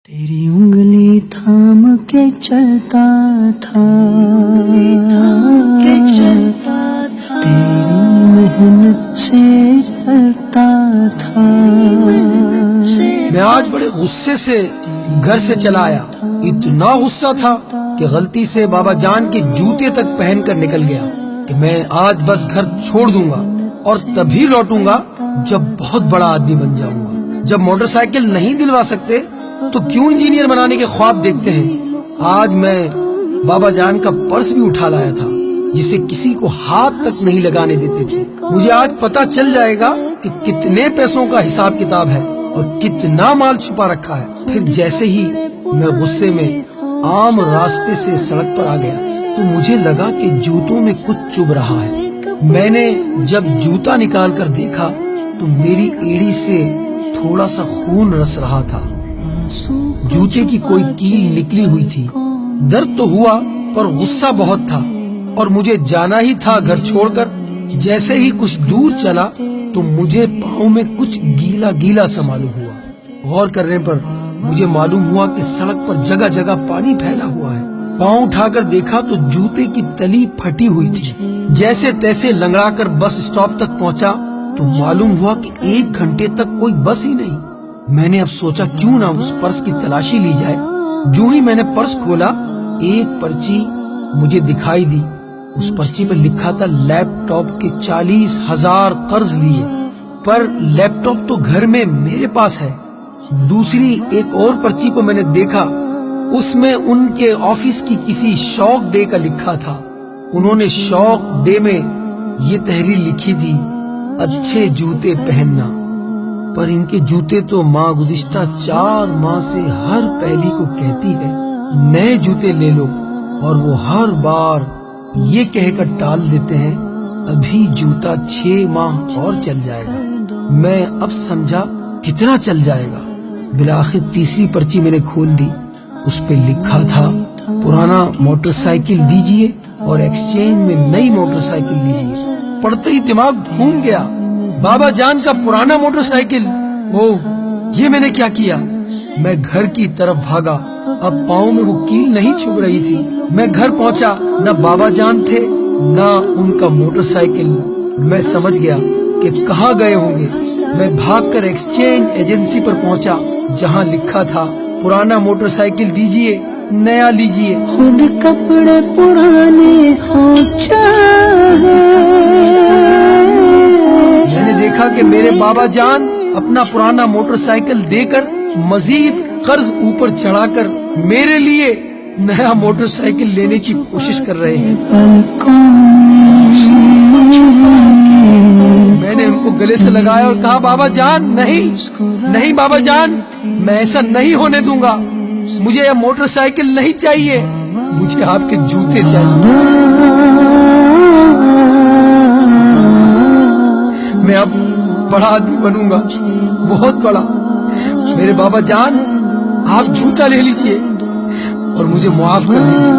تیری انگلی تھام کے چلتا تھا، تیری محنت سے ڈلتا تھا۔ میں آج بڑے غصے سے گھر سے چلا آیا، اتنا غصہ تھا کہ غلطی سے بابا جان کے جوتے تک پہن کر نکل گیا کہ میں آج بس گھر چھوڑ دوں گا اور تبھی لوٹوں گا جب بہت بڑا آدمی بن جاؤں گا۔ جب موٹر سائیکل نہیں دلوا سکتے تو کیوں انجینئر بنانے کے خواب دیکھتے ہیں۔ آج میں بابا جان کا پرس بھی اٹھا لایا تھا جسے کسی کو ہاتھ تک نہیں لگانے دیتے تھے۔ مجھے آج پتا چل جائے گا کہ کتنے پیسوں کا حساب کتاب ہے اور کتنا مال چھپا رکھا ہے۔ پھر جیسے ہی میں غصے میں عام راستے سے سڑک پر آ گیا تو مجھے لگا کہ جوتوں میں کچھ چبھ رہا ہے۔ میں نے جب جوتا نکال کر دیکھا تو میری ایڑی سے تھوڑا سا خون رس رہا تھا۔ جوتے کی کوئی کیل نکلی ہوئی تھی۔ درد تو ہوا پر غصہ بہت تھا اور مجھے جانا ہی تھا گھر چھوڑ کر۔ جیسے ہی کچھ دور چلا تو مجھے پاؤں میں کچھ گیلا گیلا سا معلوم ہوا۔ غور کرنے پر مجھے معلوم ہوا کہ سڑک پر جگہ جگہ پانی پھیلا ہوا ہے۔ پاؤں اٹھا کر دیکھا تو جوتے کی تلی پھٹی ہوئی تھی۔ جیسے تیسے لنگڑا کر بس اسٹاپ تک پہنچا تو معلوم ہوا کہ 1 گھنٹے تک کوئی بس ہی نہیں۔ میں نے اب سوچا کیوں نہ اس پرس کی تلاشی لی جائے۔ جو ہی میں نے پرس کھولا ایک پرچی مجھے دکھائی دی۔ اس پرچی پر لکھا تھا لیپ ٹاپ کے 40,000 قرض لیے، پر لیپ ٹاپ تو گھر میں میرے پاس ہے۔ دوسری ایک اور پرچی کو میں نے دیکھا، اس میں ان کے آفس کی کسی شوق ڈے کا لکھا تھا۔ انہوں نے شوق ڈے میں یہ تحریر لکھی تھی، اچھے جوتے پہننا، پر ان کے جوتے تو ماں گزشتہ 4 ماہ سے ہر پہلی کو کہتی ہے نئے جوتے لے لو، اور وہ ہر بار یہ کہہ کر ٹال دیتے ہیں ابھی جوتا 6 ماہ اور چل جائے گا۔ میں اب سمجھا کتنا چل جائے گا۔ بالآخر تیسری پرچی میں نے کھول دی، اس پہ لکھا تھا پرانا موٹر سائیکل دیجئے اور ایکسچینج میں نئی موٹر سائیکل لیجئے۔ پڑھتے ہی دماغ گھوم گیا۔ بابا جان کا پرانا موٹر سائیکل، یہ میں نے کیا کیا؟ میں گھر کی طرف بھاگا۔ اب پاؤں میں وہ کیل نہیں چھپ رہی تھی۔ میں گھر پہنچا، نہ بابا جان تھے نہ ان کا موٹر سائیکل۔ میں سمجھ گیا کہ کہاں گئے ہوں گے۔ میں بھاگ کر ایکسچینج ایجنسی پر پہنچا جہاں لکھا تھا پرانا موٹر سائیکل دیجئے نیا لیجئے۔ خود کپڑے پرانے ہو چاہے، میں نے دیکھا کہ میرے بابا جان اپنا پرانا موٹر سائیکل دے کر مزید قرض اوپر چڑھا کر میرے لیے نیا موٹر سائیکل لینے کی کوشش کر رہے ہیں۔ میں نے ان کو گلے سے لگایا اور کہا بابا جان نہیں بابا جان، میں ایسا نہیں ہونے دوں گا۔ مجھے یہ موٹر سائیکل نہیں چاہیے، مجھے آپ کے جوتے چاہیے۔ میں اب بڑا آدمی بنوں گا، بہت بڑا۔ میرے بابا جان آپ جوتا لے لیجئے اور مجھے معاف کر دیجئے۔